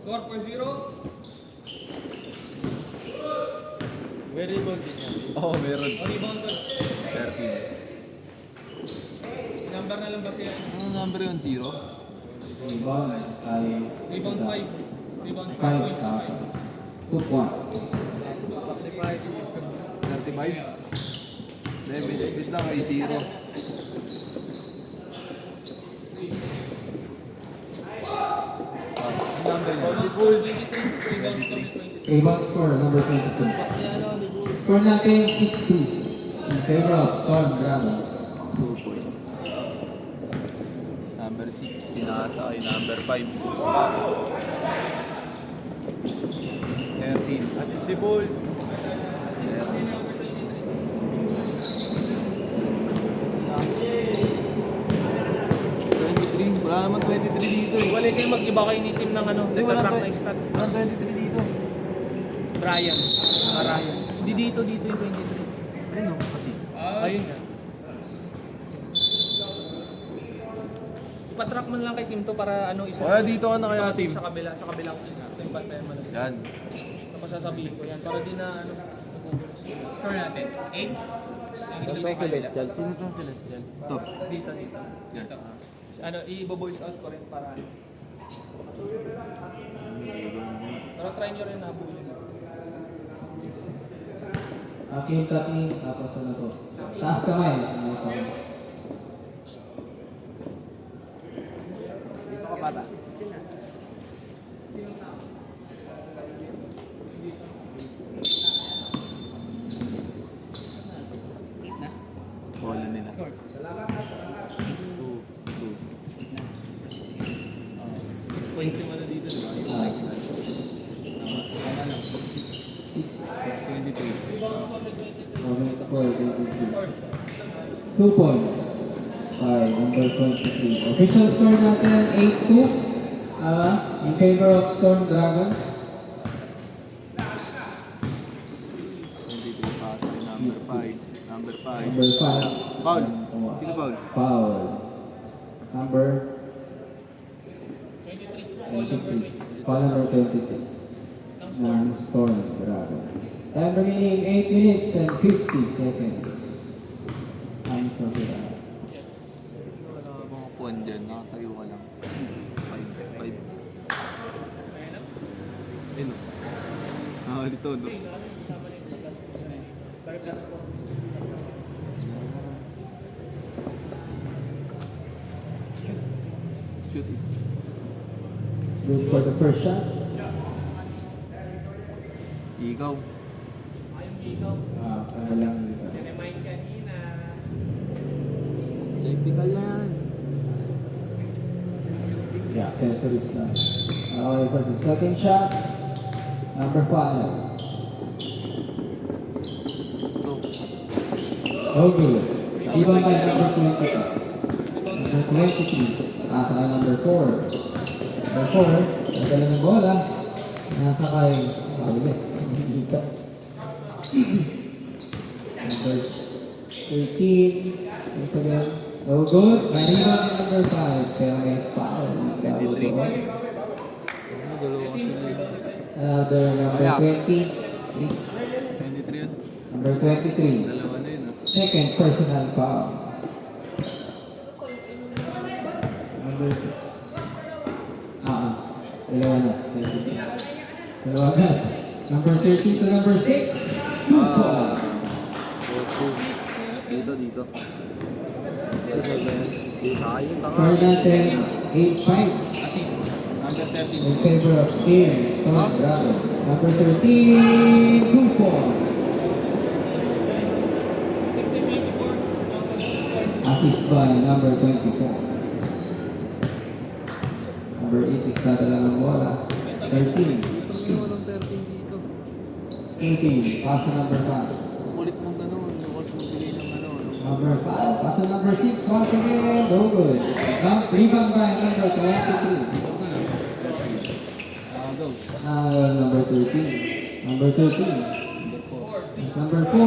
Score 4-0. Very good din yan. Oo, meron. O rebound ko. 13. Number na lang ba siya? Ano number yun? 0? Rebound ay Rebound 5. Rebound 5 5 points. 2 points. 35? Wait lang ay 0. Number yun. The Bulls. 23 rebounds kami 22. Rebound score number 22. Score natin 6-2 in favor of Storm Dragons. 2 points. Number 6, pinasa kay number 5. 13. Assist the Bulls. 23. Wala naman 23 dito eh. Wala kayo mag-iba kayo ni team ng ano, nagtatrack ng stats. Walang 23 dito. Brian. Ryan. Hindi dito yung 23. Ayun o, assist. Ayun yan. Ipatrack mo na lang kay team to para ano isa. Wala dito ka na kaya team. Sa kabilang team. Ito yung bantayan mo na stats. Yan. Tapos sasabihin ko yan para di na ano. Score natin. 8. Sino itong Celestial? Sino itong Celestial? Ito. Dito. Yan. Ano, i-voice out ko rin para ano. Pero try nyo rin nabulin. Aking tracking, tapos ano to? Taas kamay. Ano to? Dito ka bata. Bola nila. 2, 2. Points yung ano dito, di ba? Yung like na. Tama lang. 23. Moment score 22. 2 points by number 23. Official score natin 8-2 in favor of Storm Dragons. 23 pass kay number 5. Number 5. Number 5. Foul. Sino foul? Foul. Number 23. Foul number 23. Ng Storm Dragons. Time remaining 8 minutes and 50 seconds. Time for the Wala ka mga puwan dyan. Nakatayo ka lang. 5. Ayun o. Nakakalito, no? Shoot is. Goes for the first shot. Ikaw. Ano lang dito. Technical yan. Yeah, sensories lang. Okay, for the second shot. Number 5. So, Oh, good. Iba by number 22. Number 23. Nasa kay number 4. Number 4. Nagdala ng bola. Nasa kay... Number 13. Once again. Oh, good. May rebound yung number 5. Kaya may foul. 23. Another number 20. 23 yun. Number 23. Dalawa na yun, ah. Second personal foul. Number 6. Dalawa na. Dalawa na. Number 13 to number 6. 2 points. Dito. Score natin 8-5 Assist. Number 13. in favor of Steam. Storm Dragons. Number 13. 2 points. Assist by number 24. Number 8, nagdadala ng bola. 13. Walang 13 dito. 18. Pass to number 5. Kulit mong ganun. Huwag mong bigay ng ano. Number 5. Pass to number 6. Once again. No good. Rebound by number 23. Go. Number 13. Number 13. Number 4.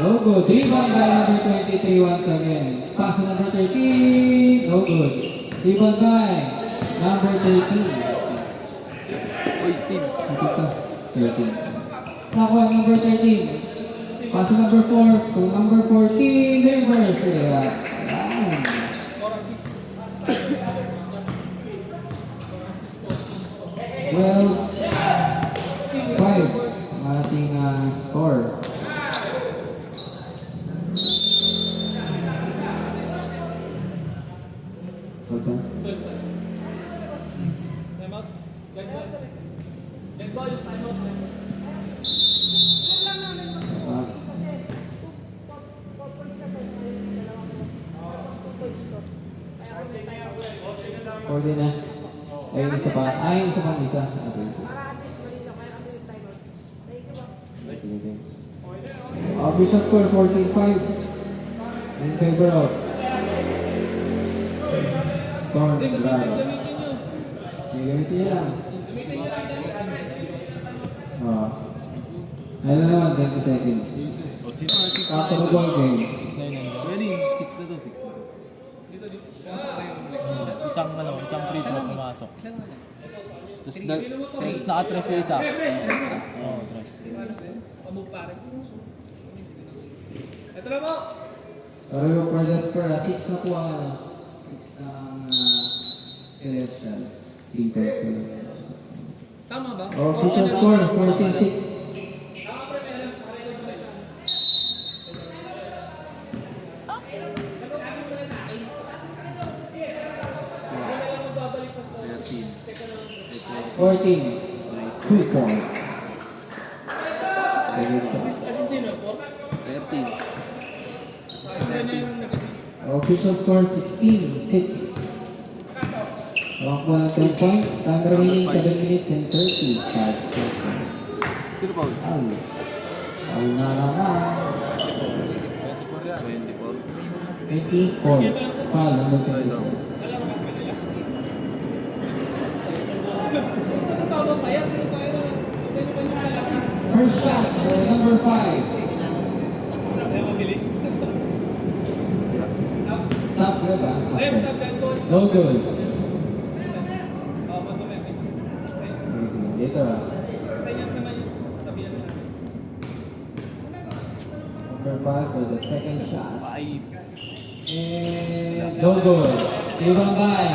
No good. Rebound by number 23 once again. Pass to number 13. No good. Rebound by number 13. 16. Dito. 13. Nakuha number 13. Pass to number 4 to number 14. Reverse. Yan. 12-5 ang ating score. Okay. Time out. Guys, Red ball, time out. Ah, 40 na. Ayun, isa pa. Ay, isa pang isa. Okay. Para at least malinaw kaya kami nag-time out. Thank you ba? Sige, thanks. Official score 14-5 in favor of Storm Dragons. Gagamitin niya lang. Ayun na naman, 20 seconds. After the ball game. Ready? 6 na to, 6 na to. Isang free throw pumasok. Tapos naka-tres yung isa. Oo, tres. Pamove pare. Ito na po. Pero for the score, 6 na po ang 6 ang Celestial. 3 points. Tama ba? Official score, 14-6. Fourteen, 2 points. Assist din po. 13. Official score 16-6. Rock po ng 10 points. Time remaining 7 minutes and 35 seconds. Sino pa? Foul. Foul na naman. 24. 24. Foul number 24. First shot for number 5. Mabilis. Stop good ba? Ayun, sa bell goal. No good. Pag-mamay. Dito ah. Sa inyo naman yung sabihan na. Number 5 for the second shot. 5. And no good. Ibang by.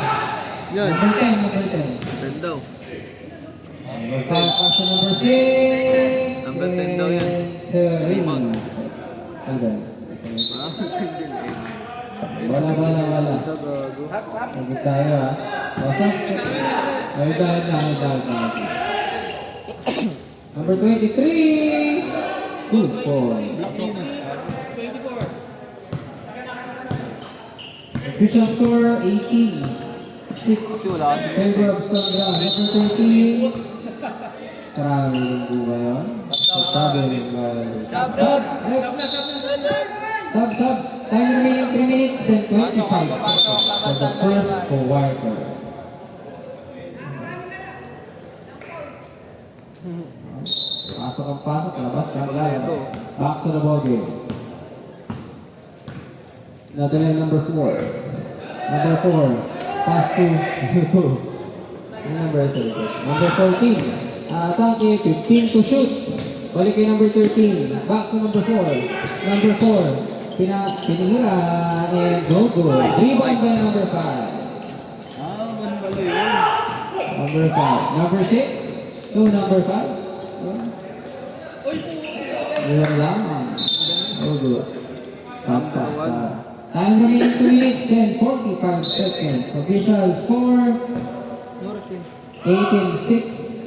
Yan. Number 10, number 10. 10 daw. Number 5 pass to number 6. Number 10 daw yan. Rebound. Hanggang. Wala. Sagot tayo ha. Basta. Ay, dahil. Number 23. 2 points. 24. Official score 18. 6. Wala kasi. Favor of Sandra. Number 13. Marami rin po ba yun? Sabi rin ba yun? Sub! Time remaining 3 minutes and 25 seconds for the first quarter. Pasok ang pasok, labas ang labas. Back to the ball game. Another number 4. Number 4. Pass to number 14. Atake, 15 to shoot. Balik kay number 13. Back to number 4. Number 4. Pinihira and no good. Rebound by number 5. Ganun pala yun. Number 5. Number 6 to number 5. Yun lang. No good. Tampas na. Time remaining 2 minutes and 45 seconds. Official score 18-6.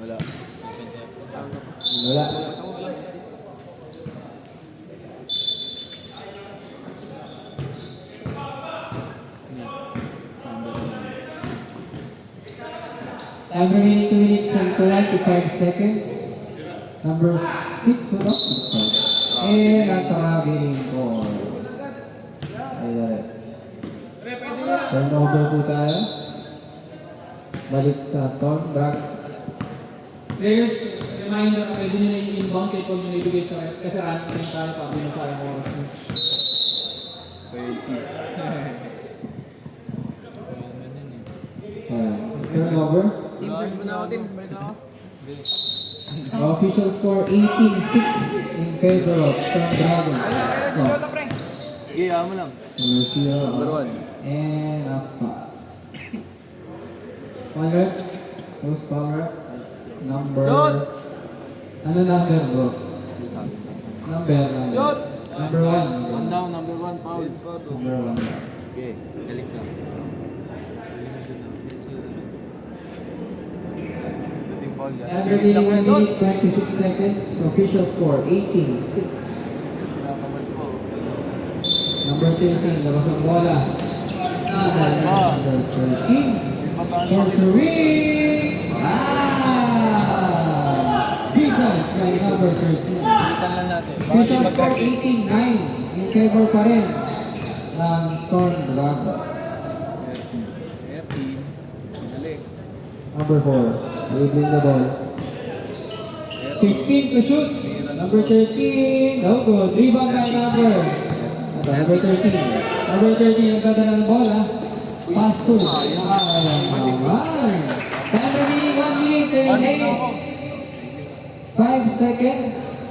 Wala. Wala. Time remaining 2 minutes and 25 seconds. Number 6 wala. And ang traveling ball. Ay, turnover po tayo. Balik sa Storm. Drag. Players, reminder, pwede nyo na yung inbound kaya kung nyo ibigay sa ref. Kasi run rin tayo pa, binasayang oras nyo. Turnover. Team Official score 18-6 in favor of Storm Dragons. So, Sige, mo lang. number 0 Number 1. and a 5. 1 rep. Post power up. Number... Ano number bro? Hindi sa akin. Number. Number 1. One down, number 1, foul. Number 1. Okay, galing ka. Shooting foul yan. And remaining 1 minute 26 seconds. Official score 18-6. Number 13, labas ang bola. Number 13. For three. Defense by number 13. Itan lang natin. Official score 18-9. In favor pa rin ng Storm Dragons. Number 4, dribbling the ball. 15 to shoot. Number 13, no good. Rebound by number 13. Number 13, yung ganda ng bola. Pass to. Time remaining 1 minute and 5 seconds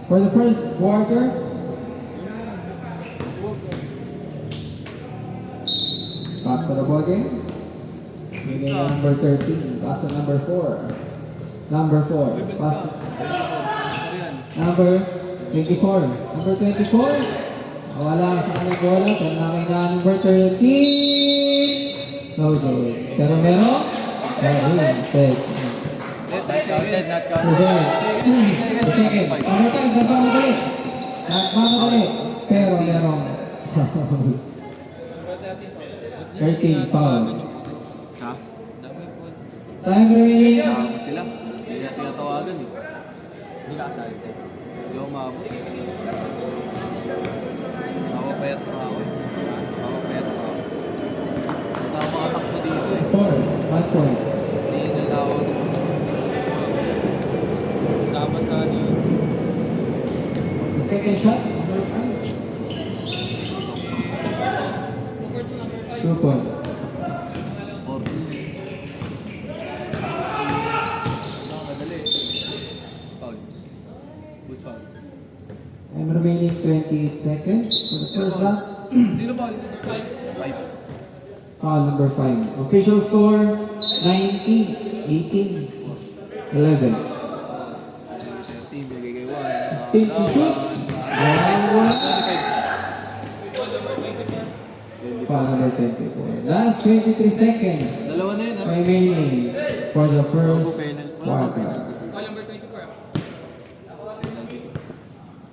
for the first quarter. Back to the ball game. Meaning number 13, pass to number 4. Number 4, pass to number 24. Number 24, wala sa kanyang bola. Pero nakita number 13. No good. Pero meron? 7 seconds. Counted, not counted. The second. Number 5, nagmamadali. Nagmamadali. Pero meron. 13 foul. Ha? Time remaining. Tama sila. Hindi na tinatawagan eh. Hindi ka kasali. Hindi ako maabot. Nakapayat pa ako eh. Nakapayat pa ako. Tama takbo dito eh. Score, 1 point. Hindi tinatawag. Sama sa The second shot, number 5. 2 points. Madali. Foul. Who's foul? And remaining 28 seconds for the first half. Sino foul? 5. Foul number 5. Official score 19, 18, 11. 13, bigay kay 1. 15 to shoot. Foul number 24. Last 23 seconds Dalawa na yun ha? remaining for the first quarter.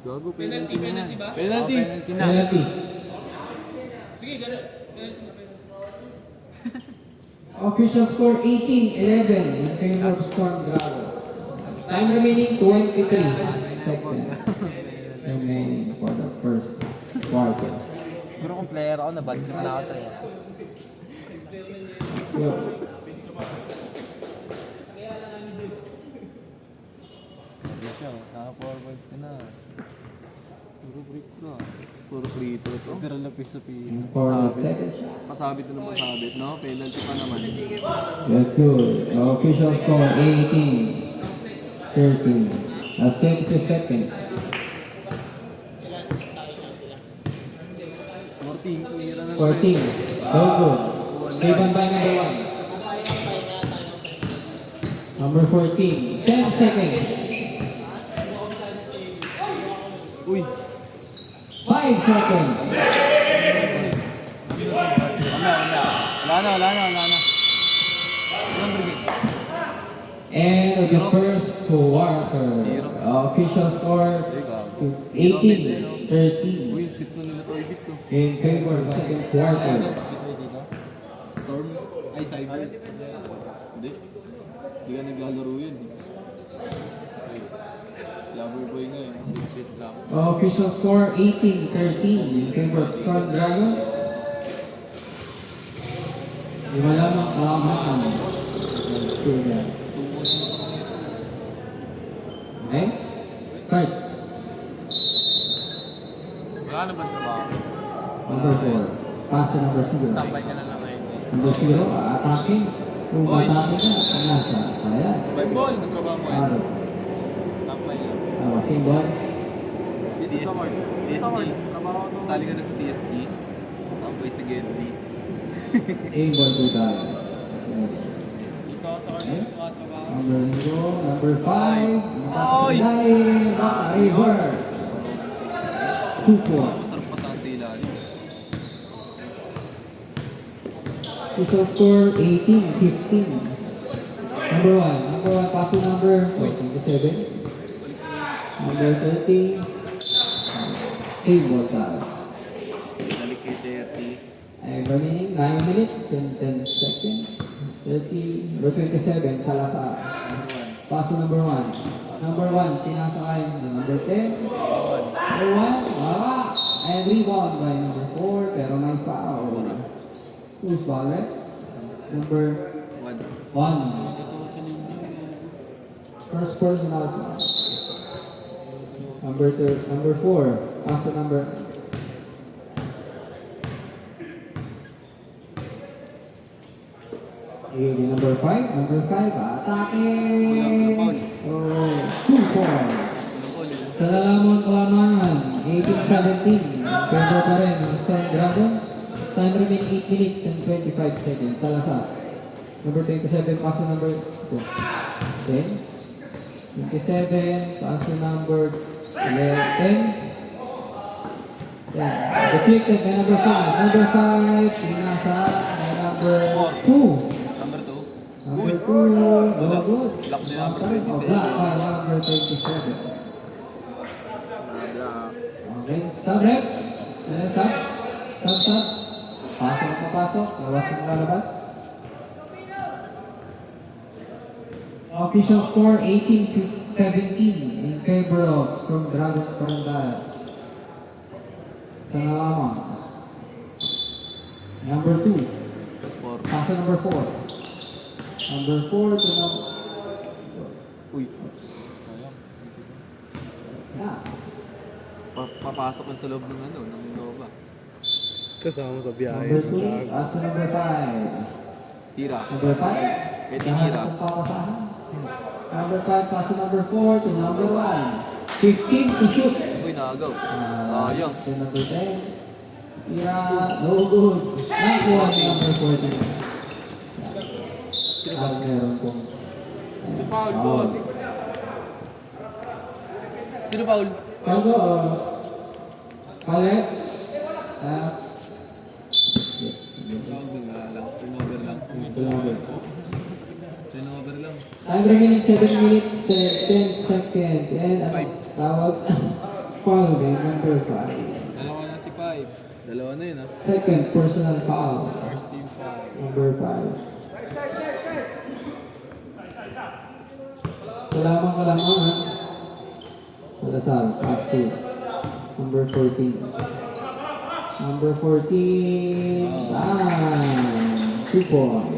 Gago, penalty ba? Penalty! Penalty. Official score 18-11 in favor of Storm Dragons. Time remaining 23 seconds remaining for the first quarter. Siguro kung player ako, na-bad trip na ako sa'yo. So, Naka 4 points ka na. Puro break na. Puro free throw to. Pero lang piso-piso. for the second shot. Pasabit na naman pasabit, no? Penalty pa naman. That's good. Official score 18-13. That's 22 seconds. 14, tira na. 14. No good. Rebound by number 1. Number 14. 10 seconds. Uy! 5 seconds. Wala na. And the first quarter. Official score 18-13 Uy, sit na nila toy bits, oh. in favor of second quarter. Storm? Ay, Cyber. Hindi. Hindi ka naglalaro yun. Lover boy nga eh. Shit lang. Official score 18-13 in favor of Storm Dragons. Di ba lamang kalamaan? Okay? Start. Wala naman trabaho. Number 4. Pass to number 0. Tambay ka na lang ngayon. Number 0, attacking. Kung matapin ka, nasa. Sayang. By ball, nagtrabaho mo yun. Paro. Tampay yan. Same ball. Dito sa court. Dito sa court. TSD. Trabaho ko. Sali ka na sa TSD. Tampay sa Gedli. Same ball po tayo. Dito ako sa court. Trabaho. Number 5. Oy! Reverse. 2 points. Masarap pa sa ilalim. Total score 18-15. Number 1, pass to number 27. Number 30. Same ball tayo. Balik kay 30. And remaining 9 minutes and 10 seconds. 30, number 27, Salazar. Pass to number 1. Number 1, pinasakay ng number 10. Number 1, wala. And rebound by number 4, pero may foul. Who's ball, right? Number 1. First personal foul. Number 4, pass to number number 5, attacking! Oh, 2 points. Sa Lalamon Kalamangan, 18-17. Pero pa rin ang Storm Dragons. Time remaining 8 minutes and 25 seconds. Salazar. Number 27, pass to number 10. 27, pass to number 10. Deflected by number 5. Number 5, pinasa by number 2. Number 2. Number 2, no good. Block ni number Oh, 27. block by number 27. Okay, sub rep. Sub. Pasok. Lawas ang lalabas. Official score 18-17 in favor of Storm Dragons Parandala. Sa Nalamang. Number 2. Pass to number 4. Number 4 to number... Uy, Yeah. papasok ka sa loob ng ng Nova. Kasama sa biyahe. Number 2. Pass to number 5. Tira. Number 5. Pwede tira. Number 5, pass to number 4 to number 1. 15 to shoot. Uy, nakagaw. Ayang. To number 10. Tira, no good. Nakuha ni number 14. At meron pong... Foul, boss. Sino foul? Pago, palit. Turnover lang. Turnover lang. Time remaining 7 minutes, 10 seconds. And tawag, foul by number 5. Dalawa na si 5. Dalawa na yun, ha? Second personal foul. First team foul. Number 5. Salamat ka lang ha. Salasal, pass to number 14. Number 14, 2 points.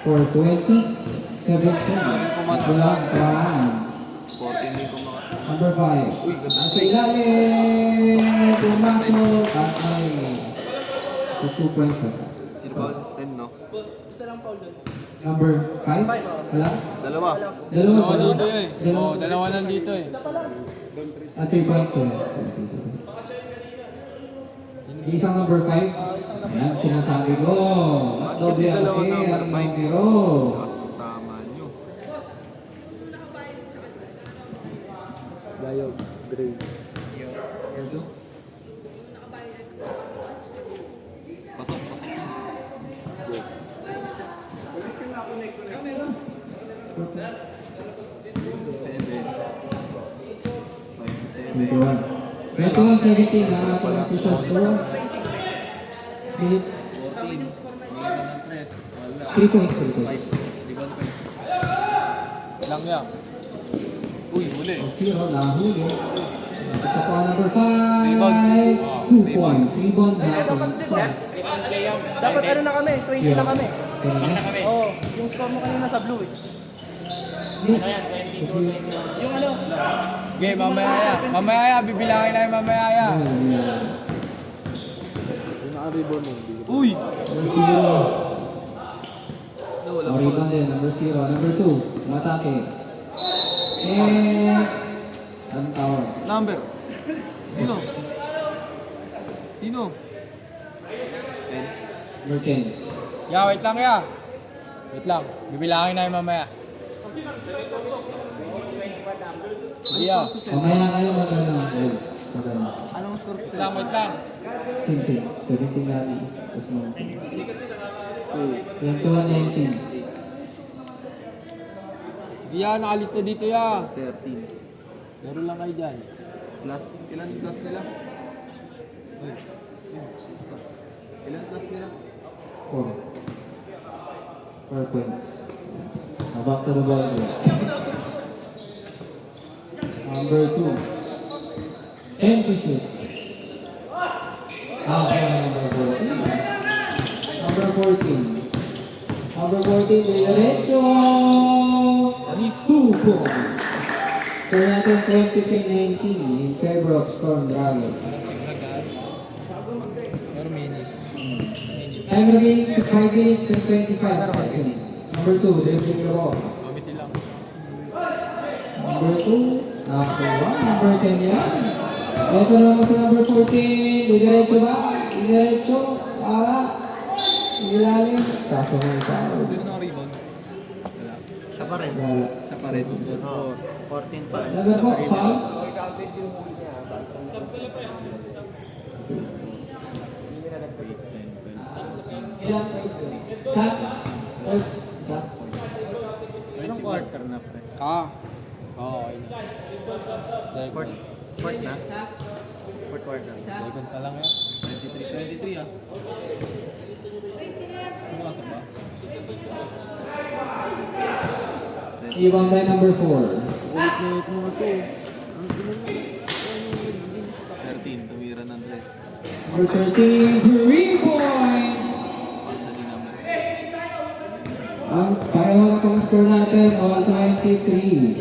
For 20, 17. Walang kalaan. 14 yung kumaka. Number 5. Uy, ganda. Nasa ilalim. Pumasok. At may 2 points na. Sino foul? 10, no? Number 5? Wala? Dalawa. Dalawa Dalawa ba? dito eh. Oo, dalawa nandito eh. At 3 points eh. Isang number 5. Ayan, sinasabi ko. At Kasi doble ang dalawa share number ang 5. numero. Taas ng tama nyo. Bayog, grade. Pasok. 21-17 ang ating official score. Minutes. 3 points. Lang yan. Uy, huli. 0, nahuli. Isa pa number 5. Rebound. 2 points. Rebound na. Dapat ano na kami, 20 na kami. Kanina. Oo, yung score mo kanina sa blue eh. Yung ano, Okay, mamaya bibilangin na yung mamaya. Uy! 0. Number 2, matake. And, ang tawag. Number. Sino? Sino? Number 10. Ya, wait lang ya. Wait lang. Bibilangin na yung mamaya. Iya. Mamaya kayo magkano ng goals. Magkano. Anong score Wait lang, wait lang. Same. 17 natin. Tapos mo. Yung 219. Iya, nakalista dito ya. 13. Meron lang kayo dyan. Plus, ilan class nila? Ilan class nila? 4. 4 points. Now back to the ball. Number 2. 10 to shoot. Number 14. Number 14. Number 14, diretso. 2 points. So natin 23-19 in favor of Storm Dragons. Pero mini. Time remaining to 5 minutes and 25 seconds. Number 2, dribbling the ball. Committee lang. Number 2, nakakuha. Number 10 yan. Ito naman sa number 14. Didiretso ba? Didiretso. Para. Ilalim. Kaso ng tao. Sino ng rebound? Siya pa rin. Wala. Siya pa rin. Oo. 14 pa. Number 4, foul. Ilang points doon? Shot. Shot. Anong quarter na pre? Ah. Oo, okay na. Second. Fourth na? Fourth quarter. Second pa lang yan. 23 ah. Pumasok ba? Ibang by number 4. 13, tumira ng dress. Number 13, 3 points! Pasa ni number. Ang pareho na pang score natin, all 23.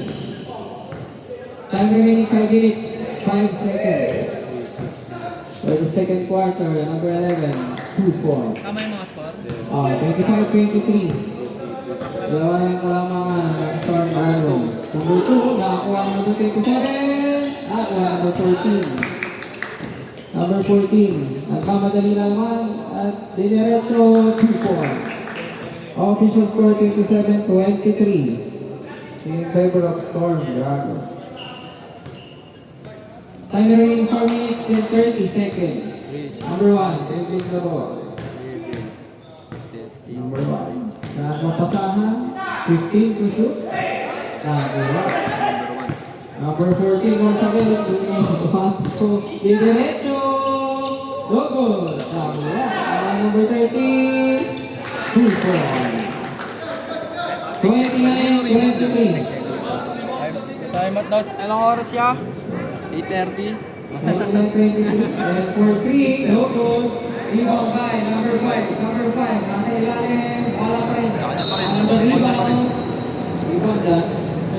Time remaining 5 minutes, 5 seconds. For the second quarter, number 11, 2 points. Tama yung mga score? 25-23. Dalawa yung kalamangan ng Storm Dragons. Number 2, nakakuha ng number 27. Nakakuha number 14. Number 14, nagmamadali naman at diniretso 2 points. Official score 27-23 in favor of Storm Dragons. Time remaining 4 minutes and 30 seconds. Number 1, dribbling the ball. Number 1, nagmapasahan, 15 to shoot. Nakakuha. Number 14, once again, diretso. No good. Number 30, 2 points. 29-23. Time out daw. Anong oras siya? 8:30. 29-23. And for 3, no good. Rebound by number 5. Number 5, nasa ilalim. Wala pa rin. Number rebound. Rebound dyan.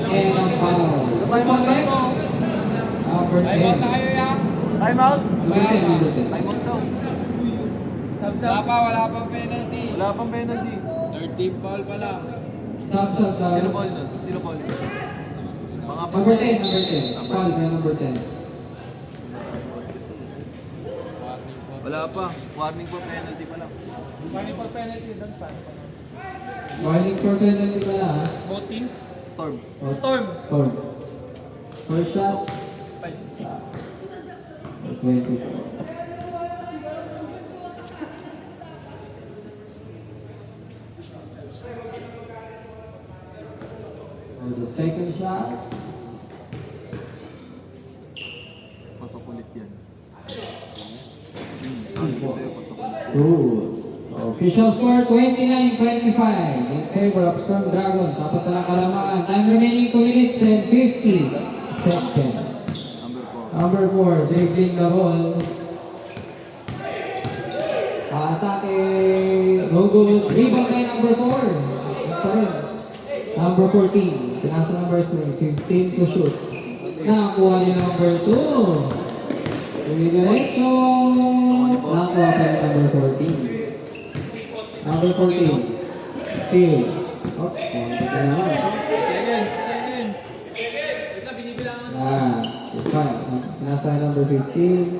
And ang foul. Time out. Number 10. Time out na kayo ya. Time out? Number 10, number 10. Time out daw. Wala pang penalty. Wala pang penalty. 13 foul pa lang. Sub daw. Sino ball nun? Sino ball? Mga Number 10, number 10. Foul na number 10. Wala pa. Warning for penalty pa lang. Warning for penalty. Doon pa. Warning for penalty pala ha. Both teams. Storm. Storm. Storm. First shot. 24. For the second shot. Pasok ulit yan. Good. Official score 29-25 in favor of Storm Dragons. Apat na lang kalamangan. Time remaining 2 minutes and 50 seconds. Number 4. Number 4, dribbling the ball. Atake. No good. Rebound by number 4. Ito rin. Number 14. Pinasa number 3. 15 to shoot. Nakakuha ni number 2. Diretso. Nakakuha pa ni number 14. Number 14. Still. Oops, konti na naman. Seconds. Ah, it's fine. Nasa number 15.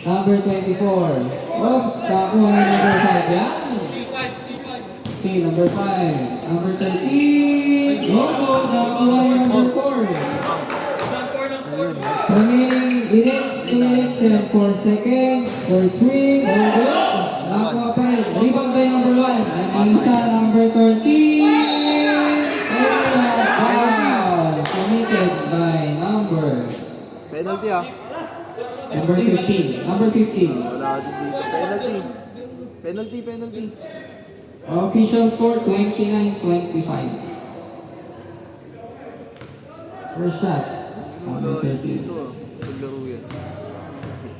Number 24. Oops, nakuha yung number 5. Yan. Okay, number 5. Number 13. Oh, nakuha yung number 4. Remaining minutes, 2 minutes and 4 seconds. For 3. Oh, good. Nakuha pa rin. Rebound by number 1. Ang isa, number 13. Committed by number Penalty ah. number 15. Number 15. Wala kasi dito. Penalty. Official score 29-25. First shot. Number Wala 13. dito ah. Paglaro yan.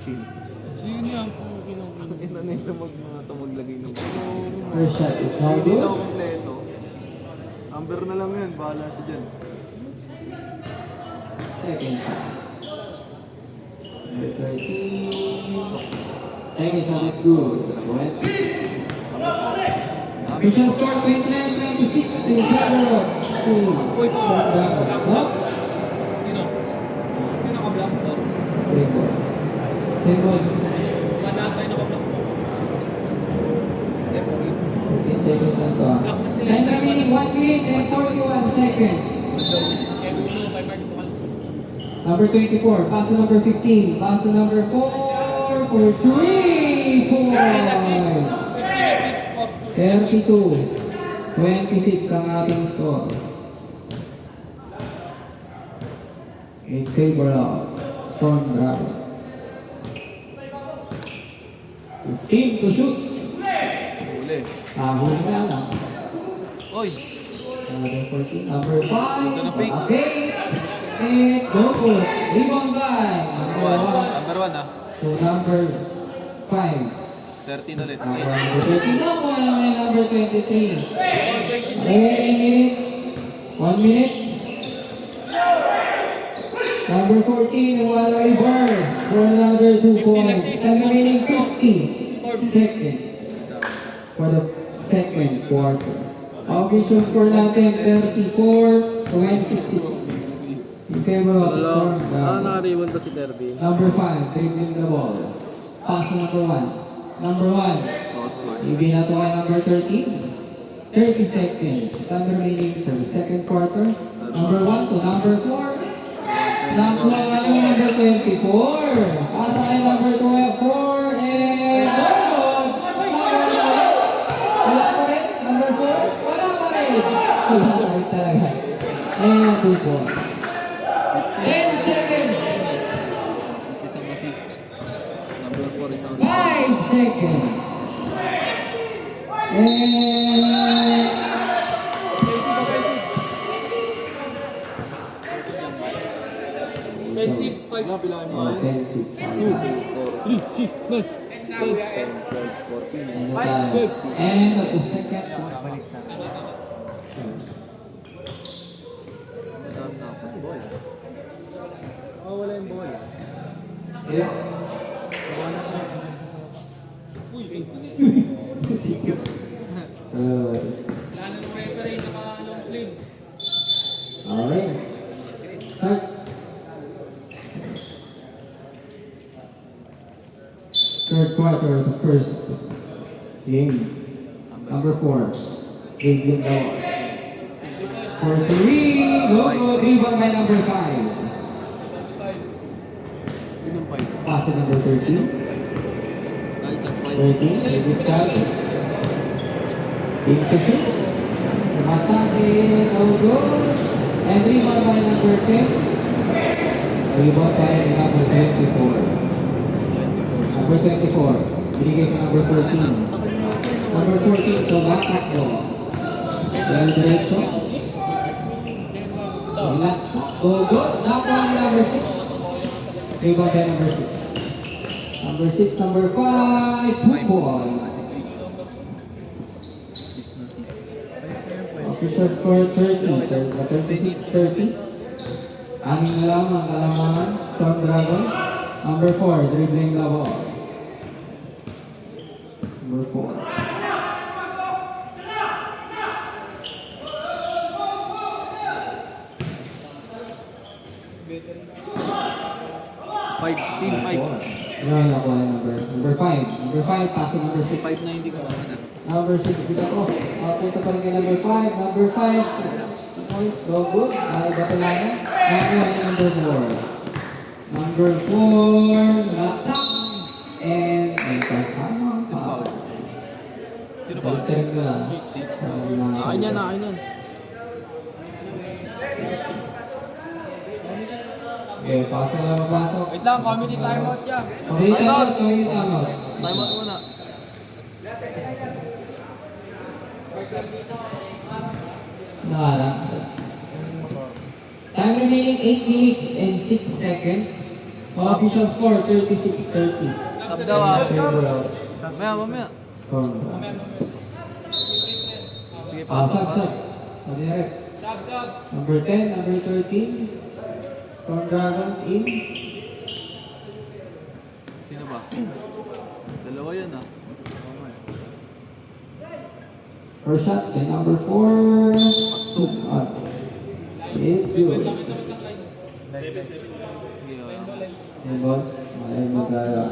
Chill. Sino yan po? Ina na ito maglagay ng First shot is no Hindi good. na ako kompleto. Amber na lang yan. Bahala siya dyan. Second shot. Number 13. Second shot is good. Official score 29-26 in favor of school. Up. Sino ka-block to? Same ball. Saan lahat tayo naka-block mo? 15 seconds na to. Time remaining 1 minute and 41 seconds. Number 24, pass to number 15, pass to number 4 for 3 points. 32-26 ang ating score. In favor of Storm Dragons. 15 to shoot. Huli. Huli na lang. Oy! Number 14, number 5. Ganda na fake. Okay. And go for rebound by Number 1 ah. to number 5. 13 ulit. Number 13 na po naman number 23. 8 minutes. 1 minute. Number 14, wala reverse for another 2 points. And remaining 50 seconds for the second quarter. Official score natin 34-26. In favor of Storm Dragons. Nakariwan to si Derby. Number 5, dribbling the ball. Pass to number 1. Number 1, Cross court. ibig na to kay number 13. 30 seconds. Time remaining for the second quarter. Number 1 to number 4. Nakuha nga yung number 24. Pasa kay number 24. And wala pa rin. Number 4. Wala pa rin. Wala pa rin talaga. And 2 points. 10 seconds. Isang assist. Number 4 isang 5 seconds. And Offensive, 5. Bilangin mo. offensive. 2, 4, 6, 10, 12, 14. Ano tayo? And at the second balik na. Saan ball? Wala yung ball. Yeah. Wala na ng referee, naka-long sleeve. Alright. Start. Third quarter of the first game. Number 4. Adrian Dawar. For 3. Go go. Rebound by number 5. Pass to number 13. 13. Davis Cal. Into shoot. Atake. No good. And rebound by number 10. Rebound by number 24. Number 24, binigay ko number 14. Number 14, tumatak ko. Well, diretso. Ilat. Oh, good. Nakuha ni number 6. Rebound by number 6. Number 6, number 5, 2 points. Official score 36-30. Aning na lang ang kalamangan. Storm Dragons. Number 4, dribbling the ball. Number 4. Team 5. Yun, ako ay number 5. Number 5, pass to number 6. 5 na hindi ka naman ah. Number 6, kita ko. Punta pa rin kay number 5. Number 5. So good. Ay, bato lang. Number 4. Number 4. Ratsak. And pass Sino ba? Sino ba? Term ko lang. 6. Akin yan, akin yan. Okay, pasok lang mapasok. Wait lang, comedy timeout siya. Okay, timeout. Okay, timeout. Time out muna. Nakala. Time remaining 8 minutes and 6 seconds. Official score 36-30. Sub daw ah. Favorable. Mamaya. Score. Sige, pasok. Sub. Direct. Number 10, number 13. Storm Dragons in. Sino ba? Dalawa yan ah. First shot, then number 4. It's good. Sige, Yan ball. Malayo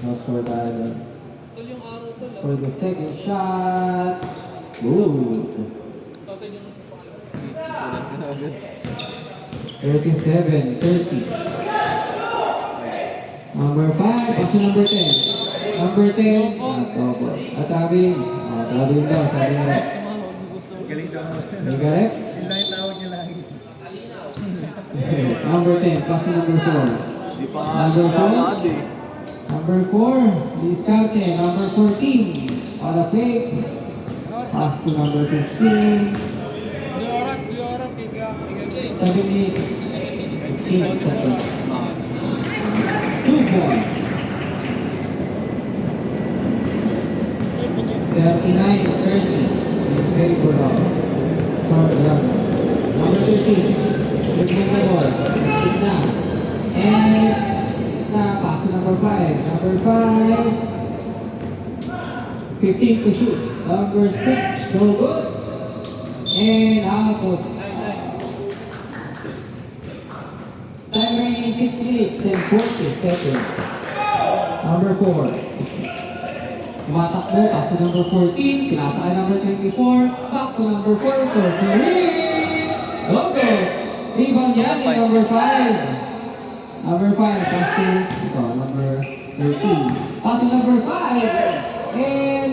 no score tayo doon. For the second shot. Good. sulat ka na agad. 37-30. Number 5, paso number 10. Number 10, Tobo. Atabing. Atabing daw, sabi nila. Galing daw. May correct? Yung lang yung tawag niya lagi. Number 10, paso number 4. Di pa Number 4. nakakad eh. Number 4, discount. Number 14, on a fake. Pass to number 15. 2 oras, kaya 7 minutes, 15 seconds. 2 points. 39-30 in favor of Storm Dragons. Number 13, bring the ball. Tigna. And pass to number 5. Number 5, 15 to shoot. Number 6, so good. And out of time remaining 6 minutes and 40 seconds. Number 4. Tumatakbo, pass to number 14, kinasakay number 24, back to number 4 for 3. Logo! Rebound yan in number 5. Number 5, pass to number 13. Pass to number 5. And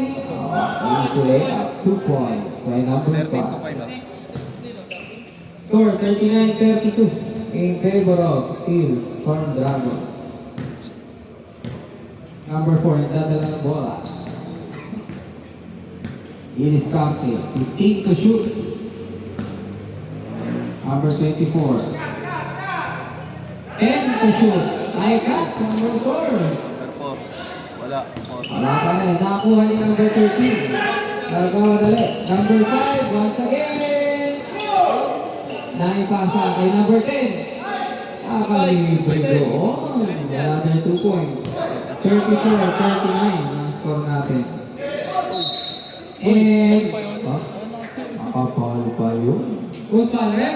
to lay up 2 points by number 13 to 5. 5 ah. Score 39-32 in favor of Steel Storm Dragons. Number 4, nagdadala ng bola. It is counted. 15 to shoot. Number 24. 10 to shoot. I got number 4. Pero 4. Wala. 4. Wala pa rin. Nakakuha ni number 13. Nagawa dali. Number 5, once again. Naipasa kay number 10. Nakalibre doon. Another 2 points. 34-39 ang score natin. And, makapal pa yun. Who's pa, ref?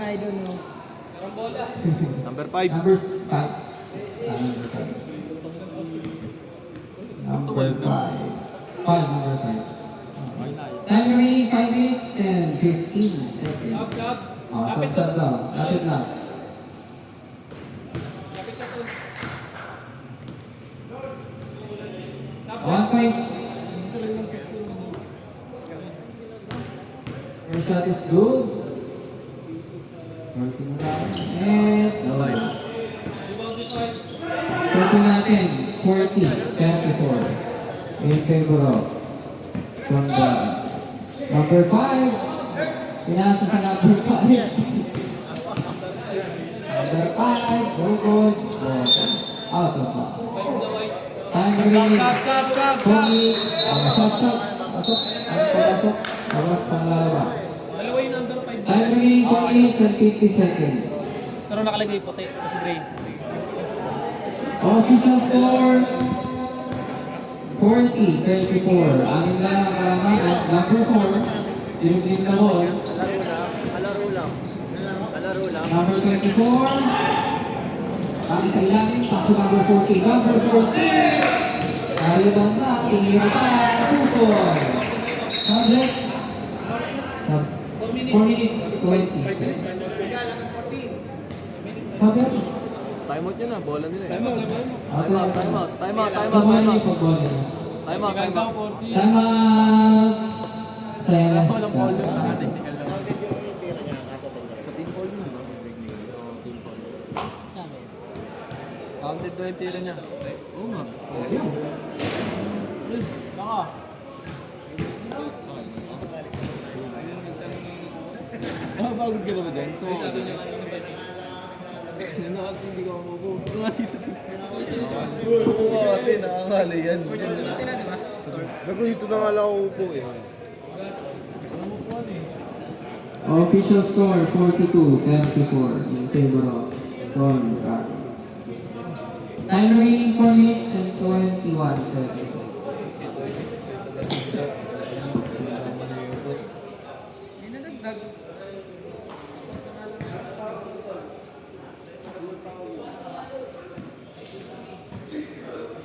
I don't know. Number 5. Number 5. Number 5. 5, number 5. Time remaining 5 minutes and 15 seconds. Sab-sab daw. Lapit na. One point. First shot is good. Working around. And no. Score natin 40-24 in favor of Storm Dragons. Number 5. Pinasa sa number 5. Number 5. Go good. Out of bounds. Time remaining. Sab. 4 minutes. Shot. Pasok. Pasok. Awas sa lalabas. Dalawa yung number 5. Time remaining 4 minutes and 50 seconds. Pero nakalagay puti, kasi green. Official score 40-34. Anin lang ang kalaman at number 4. Sinubling na ball. Alaro lang. Number 24. Ang sa ilalim, paso number 14. Number 14! Tayo bang na, tingin pa, tukoy. Subject? 4 minutes, 20 seconds. Subject? Time out yun na, bola nila eh. Time out. Time out, time out, time out, time out, Kamuha time niyo out. yung pag-ball nila. Time out, time out. Tama. Silence. Technical lang. Sa team ball mo, no? Team ball. Counted 20 rin niya. Oo nga. Pagod ka na ba dyan? Gusto mo ka dyan? Ano kasi hindi ko mabubuso ko nga dito. Oo nga kasi nakakala yan. Bago dito na nga lang ako upo eh. Official score 42-24 in favor of Storm Dragons. Time remaining 4 minutes and 21 seconds.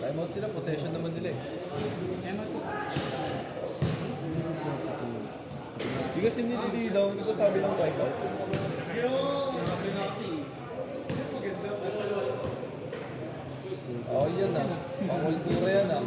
Time out sila, possession naman nila eh. Di kasi hindi daw, hindi ko sabi lang time out. Oh, yan ah. Pangkultura yan ah.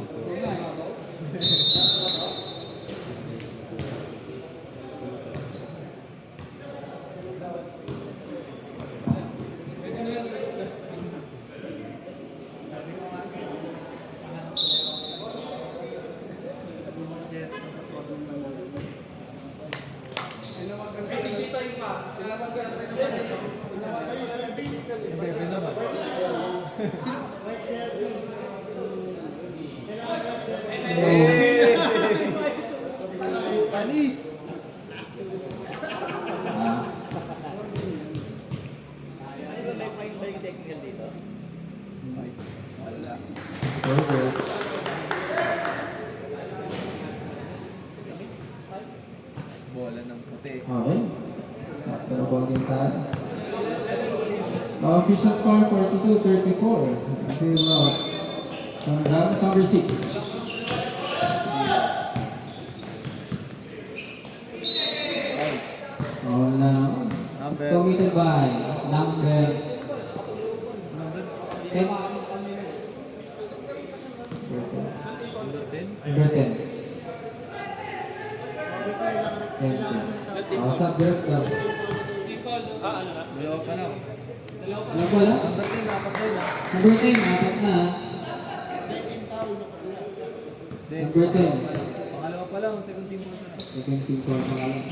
Panis! Bola ng puti. Okay. Pero ball game tayo. Official score 42-34 in favor of Storm Dragons. Number 6. Oh, no. Committed by number 10. Number 10. Oh, subject. Dalawa pa lang. Ano ba lang? Number 10, dapat din ah. Number 10, apat na. Number 10. Pangalawa pa lang, second team ball na. Second team for pangalan.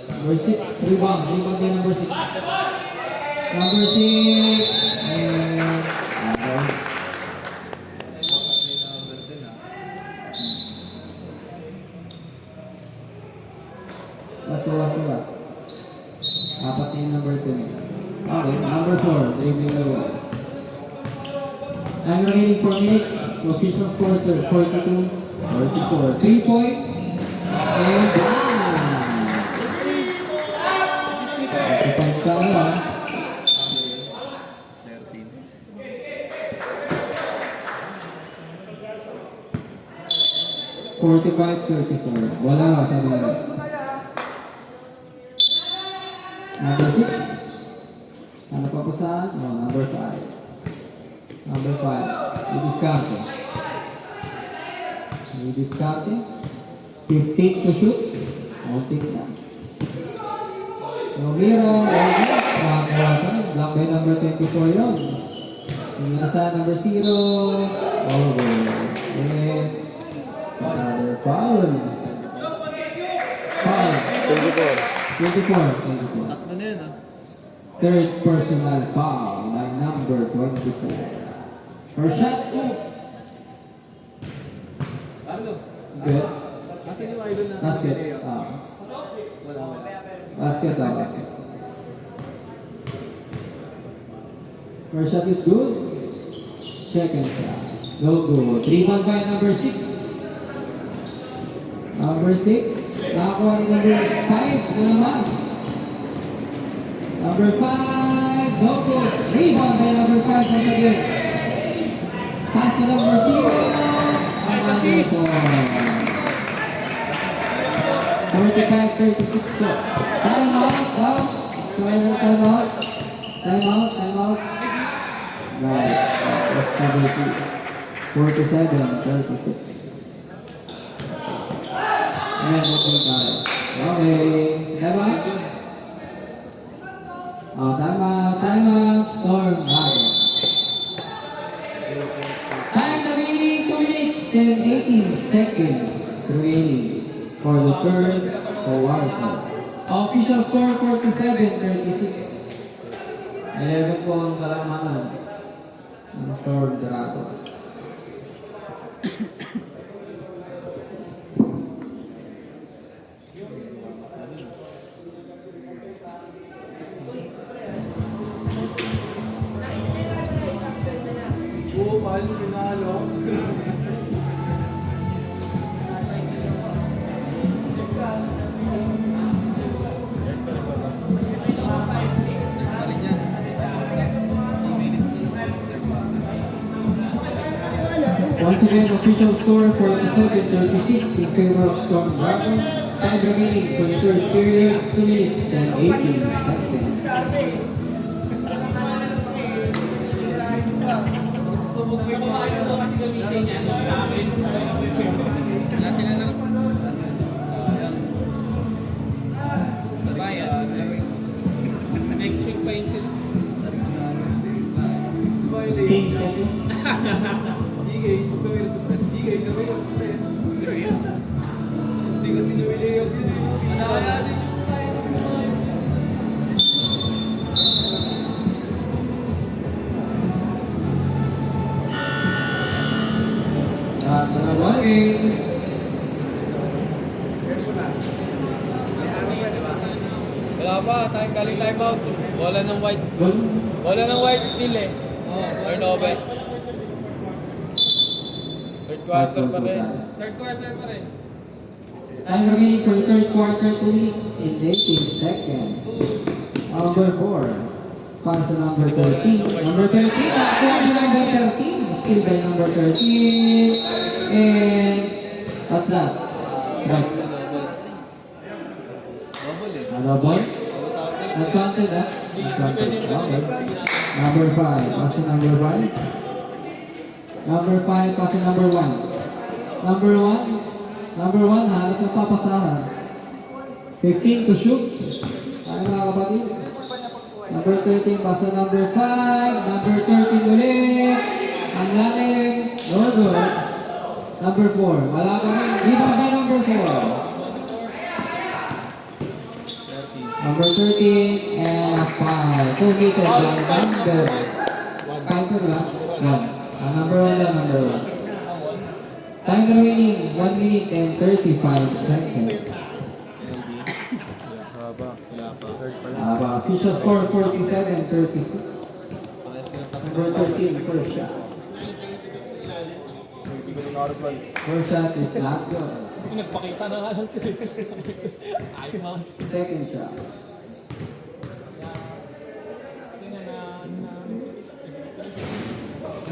Number 6, rebound. Rebound din number 6. Number 6. And... Okay. Number 10 ah. Last. Apat na yung number 10. Okay, number 4. Dribbling the ball. I'm remaining 4 minutes. Official score 42-44. 3 points. And down. 45 ka na. 13. 45-34. Wala sa mga. Number 6. Ano pa saan? No, number 5. Number 5. I-discarte. 15 to shoot. Multik na. Romero. Block by number 24 yun. Yung nasa number 0. Over. And another foul. Foul. 24. Tatlo na yun ah. Third personal foul by number 24. First shot. Arlo, Good. asan yung idol na? Basket. Wala. Basket. First shot is good. Second shot. No good. Rebound by number 6. Number 6. Nakakuha ni number 5 na naman. Number 5. no good. Rebound by number 5 once again. Pass to number 0. And number 4. 45-36 score. Time out. Time out. Right. That's number 2. 47-36. And okay. Time out. Storm Dragons. Time remaining 2 minutes and 18 seconds remaining for the third quarter. Official score 47-36. 11 po ang kalamanan ng Storm Dragons. Oo, paano pinalo? Once again, official score 47-36 in favor of Storm Dragons. Time remaining for the third period, 2 minutes and 18 seconds. Next week pa yun sila. 15 seconds. Gigay, huwag kami na stress. Gigay, kami na stress. Hindi kasi nawili yung Madaya din yung tayo. At nabagay. Wala pa, galing time out. Bola ng white. Goal. Bola ng white still eh. Or Nobel. Third quarter pa rin. Third quarter pa rin. Time remaining for the third quarter, 2 minutes and 18 seconds. Number 4. Pass to number 13. Number 13. Nakuha ni number 13. Still by number 13. And what's that? Right. Ano boy? Not counted, ah? Not counted. Okay. Number 5. Pass to number 5. Number 5. Pass to number 1. Number 1. Number 1, halos na papasahan. 15 to shoot. Ay mga kapatid. Number 13, paso number 5. Number 13 ulit. Ang lalim. No good. Number 4. Wala pa rin. Di ba ba number 4? Number 13 and a 5. 2 meters lang. Number 5 lang. 1. Ang number 1 lang, number 1. Time remaining 1 minute and 35 seconds. Official score 47-36. Number 13, first shot. First shot is not good. Nagpakita na nga lang sila. Ayos mga. Second shot.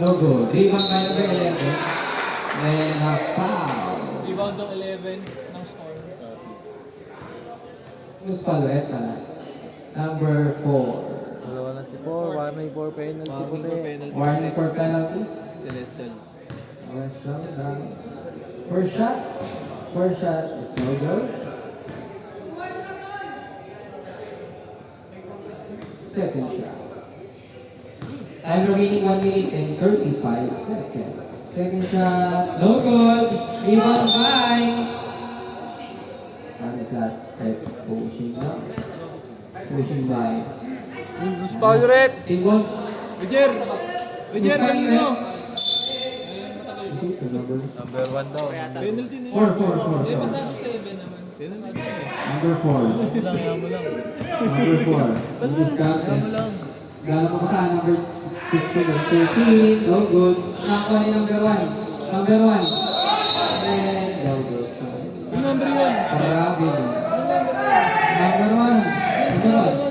No good. Rebound by number 11. And a foul. Rebound ng 11 ng Storm. Who's Palueta? Number 4. Dalawa na si 4, may 4 penalty po na eh. Warning for penalty. Celestial. First shot. First shot is no good. Second shot. Time remaining 1 minute and 35 seconds. Second shot, no good. Rebound by. What is that? Pushing up. Pushing by. Bruce Paulet. Single. Roger, kanino? Number Number 1 daw. Penalty na 4. Number 4. Number 4. Discarded. Gano'n mo sa number 13. No good. Nakakuha ni number 1. Number 1. And no good. Number 1. Parabi. Number 1. Number 1.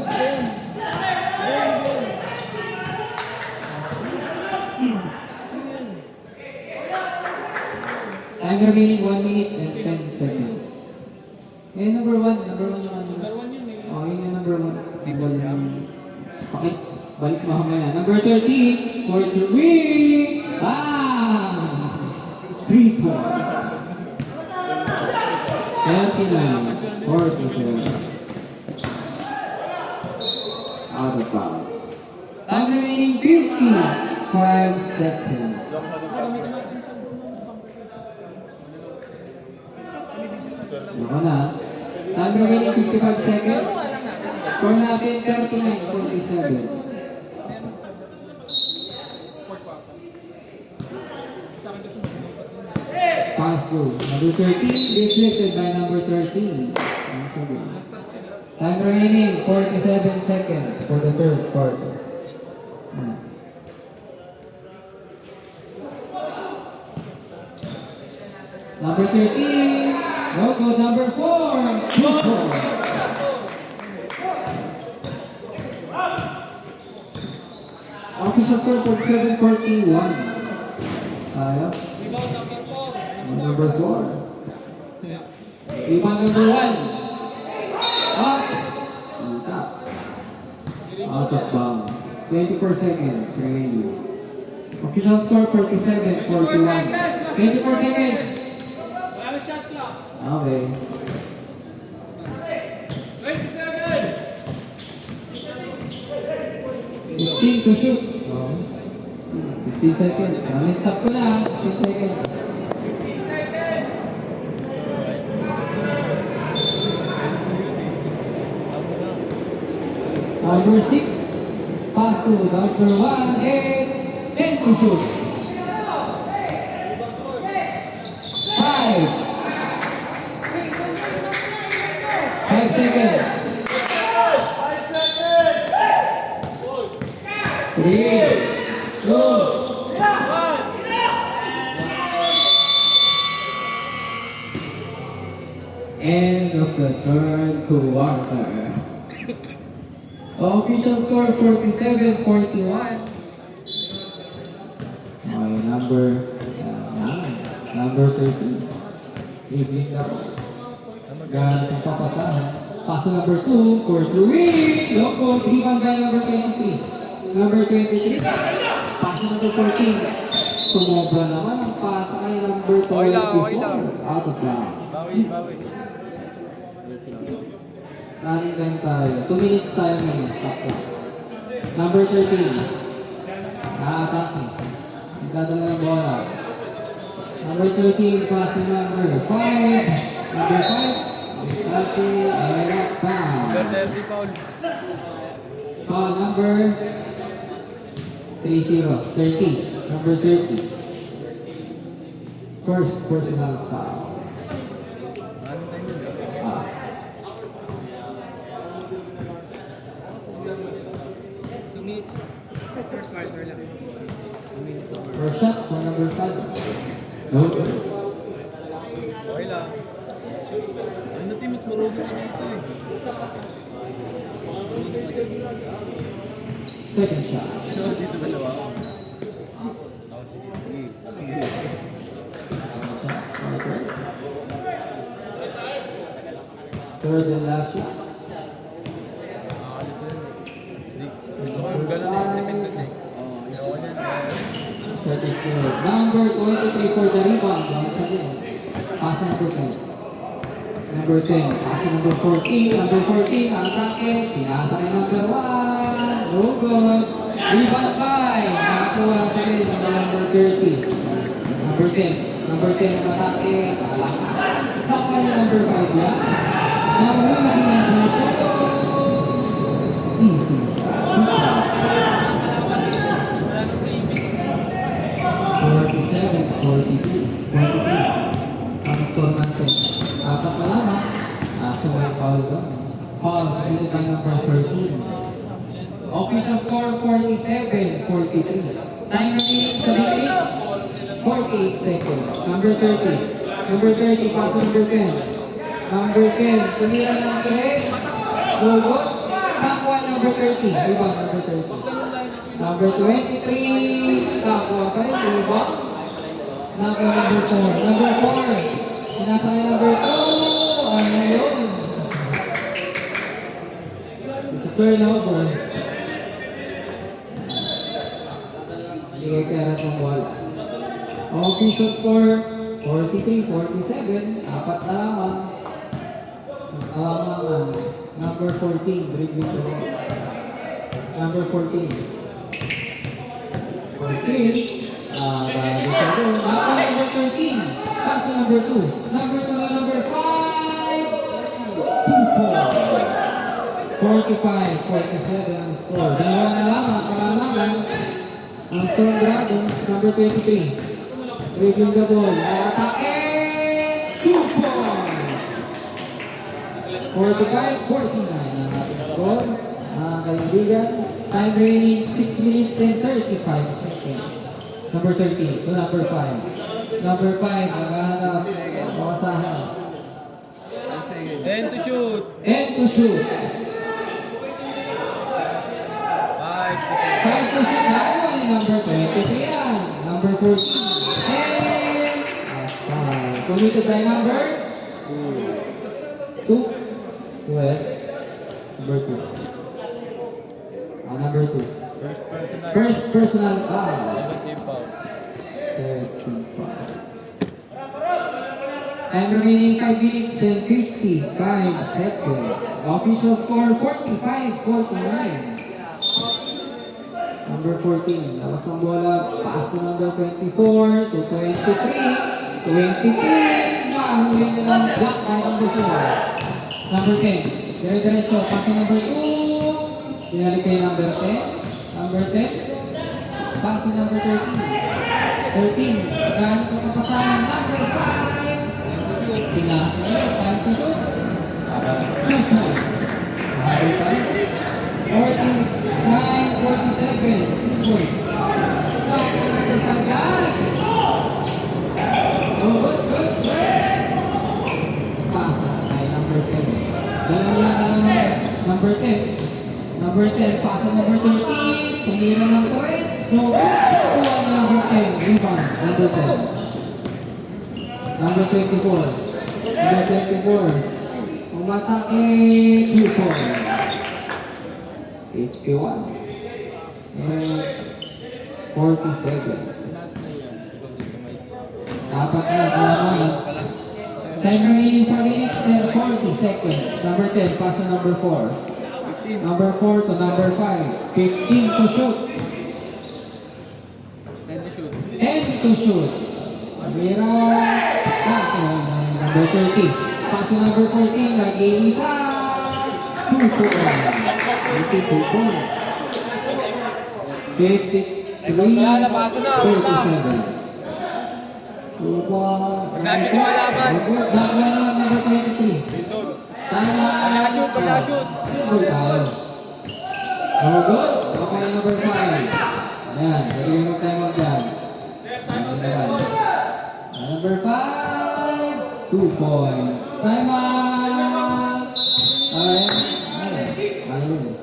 Time remaining 1 minute and 10 seconds. Eh, number 1 yung ano. Oh, yun yung number 1. Ball yung... Okay, balik mo mamaya. Number 13, for the win! Ah! 3 points. 39, 47. Out of bounds. Time remaining 55 seconds. Ako na. Time remaining 55 seconds. Score natin 39-47. Pass through. Number 13 deflected by number 13. Time remaining 47 seconds for the third quarter. Number 13, logo number 4, 2 points. Official score for 7:41. Tayo. Number 4. Rebound number 1. Ups. Out of bounds. 24 seconds remaining. Official score 47-41. 24 seconds. Okay. 15 to shoot. Oh. 15 seconds. Stop ko na. 15 seconds. Number 6. Pass to number 1 and 10 to shoot. 5 seconds. 3, 2, end of the third quarter. Official score 47-41. Okay, number 13. Evening na po. Ganun ang papasahan. Paso number 2 for the win. Loco, rebound by number 23. Number 23. Paso number 14. Sumobra naman ang pasa kay number 24. Out of bounds. Running time tayo. 2 minutes tayo ngayon. Stop clock. Number 13. Attack me. Nagdadala ng bola. Number 13, passing number 5. Number 5. Starting and up down. Foul number 30. Number 30. First personal foul. First shot for number 5. No. Okay lang. Ano team mas marunong na dito eh. Second shot. Dito dalawa. Third and last shot. That is good. Number 23 for the rebound. Once again. Pass number 10. Number 10. Pass number 14. Number 14. Atake. Pinasa kay number 1. No good. Rebound by. Nakakuha pa rin ng number 30. Number 10. Number 10 ang atake. Palakas. Takpa niya number 5 yan. Number 1 ang number 4. Easy. 2 points. 47-42. 23. Ang score natin. Apat na lamang. So may foul doon. Foul. Dito tayo number 13. Official score 47-43. Time remaining 36. 48 seconds. Number 30. Number 30. Pass number 10. Number 10. Tumira ng 3. Robot. Takwa number 30. Rebound number 30. Number 23. Takwa pa rin. Rebound. Nako number 4. Number 4. Sinasakay number 2. Ano yun? It's a turnout ball. Hindi kaya itong wala. Official score, 43-47. Apat na lamang. Number 14, dribbling the ball. Number 14. 14. Number 13. Pass to number 2. Number 2 to number 5. 2 points. 45-47 ang score. Dalawa na lamang. Kalamangan. Ang Storm Dragons, number 23. Dribbling the ball. Atake! 2 points. 45-49 ang ating score. Mga kaibigan, time remaining 6 minutes and 35 seconds. Number 13 to number 5. Number 5, maghahanap. Makasahan. And to shoot. And to shoot. 5 5 to shoot. Nakuha ni number 23 yan. Number 14. And committed by number 2. 12. Number 2. Number 2. First personal. First personal foul. 17 foul. 13 foul. And remaining 5 minutes and 55 seconds. Official score 45-49. Number 14. Lawas ng bola. Pass to number 24 to 23. 23. Mahuli nilang block by number 4. Number 10. Dire-diretso. Pass to number 2. Pinalik kay number 10. Number 10. Pass to number 13. 13. Dahil ko kapasahan. Number 5. Pinasa niya. Time to shoot. 2 points. Mahali pa rin. 49-47. 2 points. Stop to number 5. Guys. Oh, good. Pasa kay number 10. Dalawa lang number 10. Number 10, pasa number 13. Tumira ng Torres. No. Kuha ng number 10. Rebound. Number 10. Number 24. Number 24. Umatake. 2 points. 51. And 47. Dapat na kalaman. Time remaining 4 minutes and 40 seconds. Number 10, pass to number 4. Number 4 to number 5. 15 to shoot. 10 to shoot. 10 to shoot. Mira. Number 30. Pass to number 14. Nag-game isa. 2 points. 2 points. 53. 47. Pag-shoot yung malaban. Dagwa naman number 23. Tama. Pag-shoot. Oh, good. Okay, number 5. Ayan, pwede mo tayo mag-dyan. Number 5. 2 points. Time out. Alright. Ayun.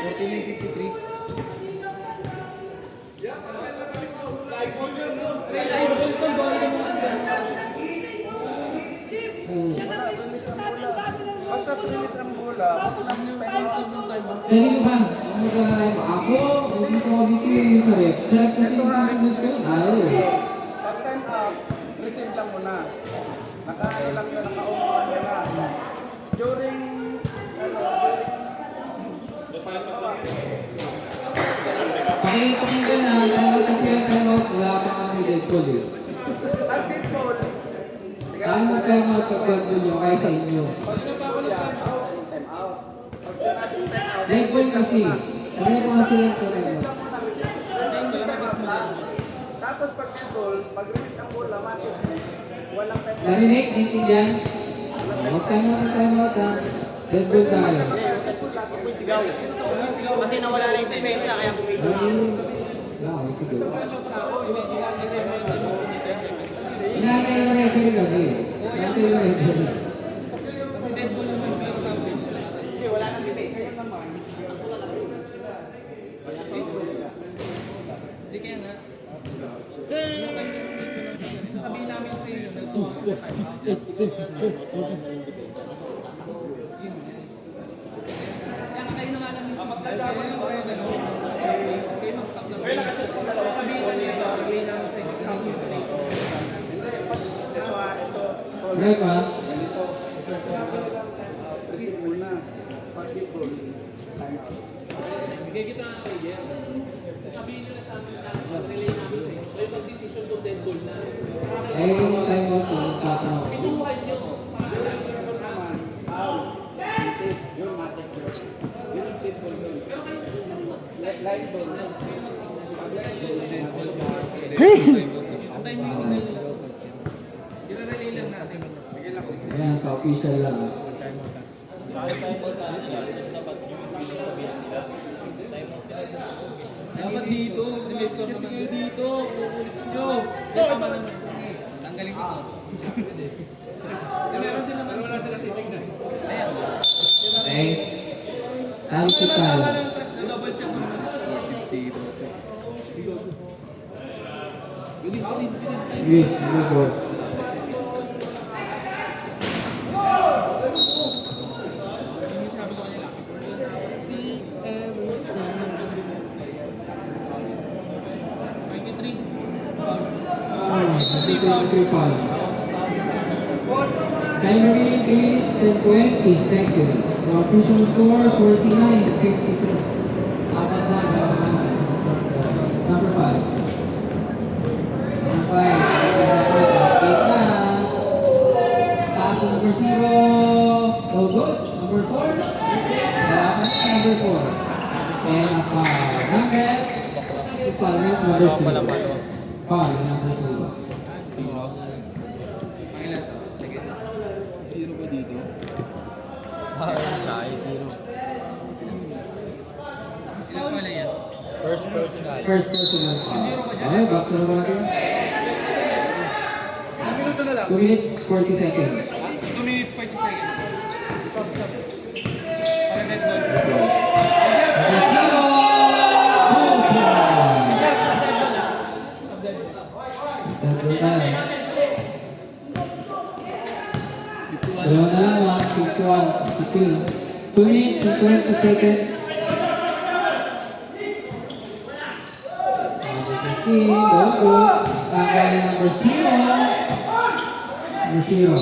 49-53. Siya na may sasabi ang dami ng Basta release ang bola. Tapos, time out to. Pwede ba? Ano ba na ako? Hindi ko dito yung sa rep. Sa rep kasi yung susunod ko. Ayaw eh. Pag time out, receive lang muna. Naka-ano lang yun, naka-umuhan yun na. During, Pakinggan na, tawag kasi yung time out. Wala pa kami dead call eh. ang dead ball, Ano na time out kapag doon yung kaya sa inyo? time out. Pag sinasing time out, Dead call kasi. Ano pa kasi yung time out? tapos pag dead ball, pag release ang bola, matis, walang time out. Narinig? Naintindihan? Huwag time out ha. Dead ball tayo. Kasi nawala na yung depensa, kaya kumita. Okay, sige. Inantay yung referee kasi. Inantay yung referee. Break ha? Bigay kita ng idea. Sabihin nila sa amin na relay namin sa inyo. May mag-decision to dead ball na. Eh, yung time out kung tatanong. Pinuhay nyo. Ayan, sa official lang. Dapat dito. Kasi kayo dito. Yo. Tanggalin ko to. Meron din naman. Wala sila titignan. Ayan. Okay. Talo si Kyle. Double check mo. Good, good goal. Time remaining 3 minutes and 20 seconds. The official score 49-53. Apat na number 5. Number 5. Eight na. Pass to number 0. No good. Number 4. Wala pa na number 4. And a foul. Number. Foul number 0. Foul number 0. Zero ba dito? Zero. Ilan pala yan? First personal. First personal foul. Okay, back to number natin. 2 minuto na lang. 2 minutes, 40 seconds. 2 minutes, 40 seconds. Para dead ball. Dalawa na lang, 51, 52. 2 minutes and 20 seconds. Number 15, go. Tanggal number 0. Number 0.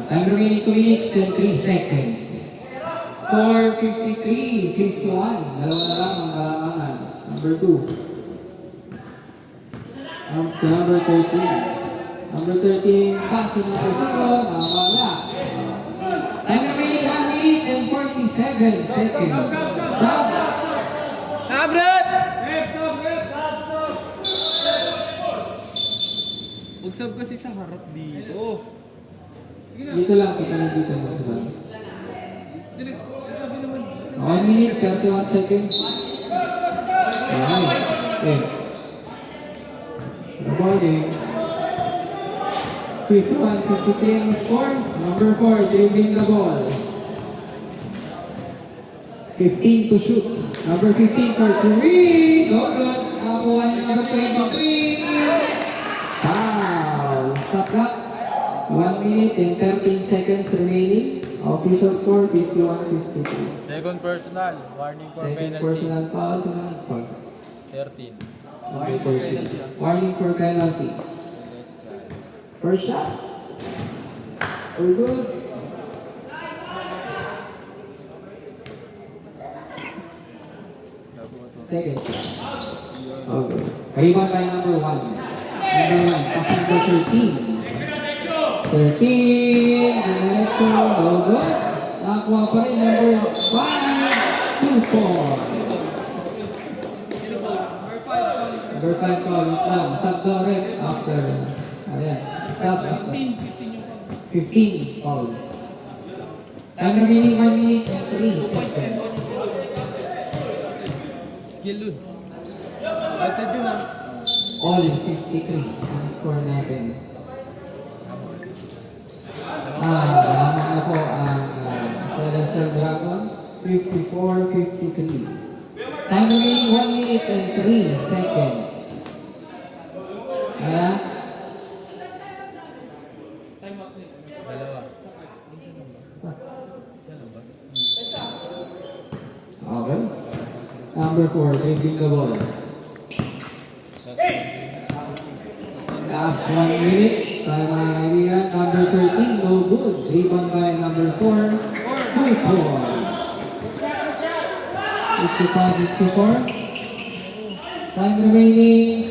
Time remaining 2 minutes and 3 seconds. Score 53-51. Dalawa na lang ang kalamangan. Number 2. To number 13. Number 13, pass to number 0. Nawala. Time remaining 1 minute and 47 seconds. Stop. Bugsab kasi sa harap dito. Dito lang, kita lang dito. 1 minute, 31 seconds. Alright. Okay. The ball game. 51-53 ang score. Number 4, dribbling the ball. 15 to shoot. Number 15 for 3. Go good. Nakakuha niya number 23. Foul. Stop clock. 1 minute and 13 seconds remaining. Official score 51-53. Second personal. Warning for Second penalty. personal foul to number 4. 13. Warning for penalty. First shot. We're good. Second shot. Okay. Kariban by number 1. Number 1. Pass number 13. 13. Diretso. All good. Nakakuha pa rin number 5. 2 points. Number 5 call, Islam. Sub the ref after. Ayan. Sub after. 15 call. Time remaining 1 minute and 3 seconds. Skill loads. Batad yun ah. All in 53. Ang score natin. Lamang na po ang Celestial Dragons. 54-53. Time remaining 1 minute and 3 seconds. Ayan. Time out nito. Dalawa. Okay. Number 4, taking the ball. Last 1 minute. Time na kaibigan. Number 13, no good. Rebound by number 4. 2 points. 55-54. Time remaining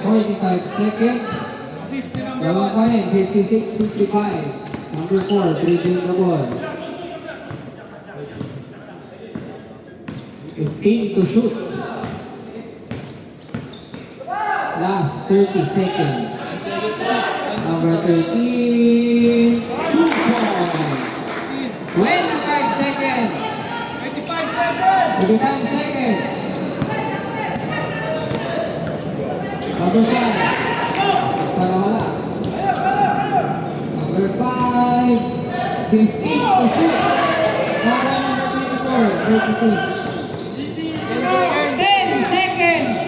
45 seconds. Gawin pa rin, 56-55. Number 4, dribbling the ball. 15 to shoot. Last 30 seconds. Number 13, 2 points. 25 seconds. 25 seconds. Number 5. Para wala. Number 5. 15 to shoot. Number 24. 32. 10 seconds.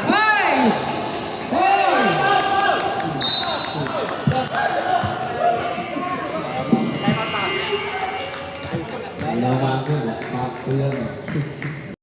5,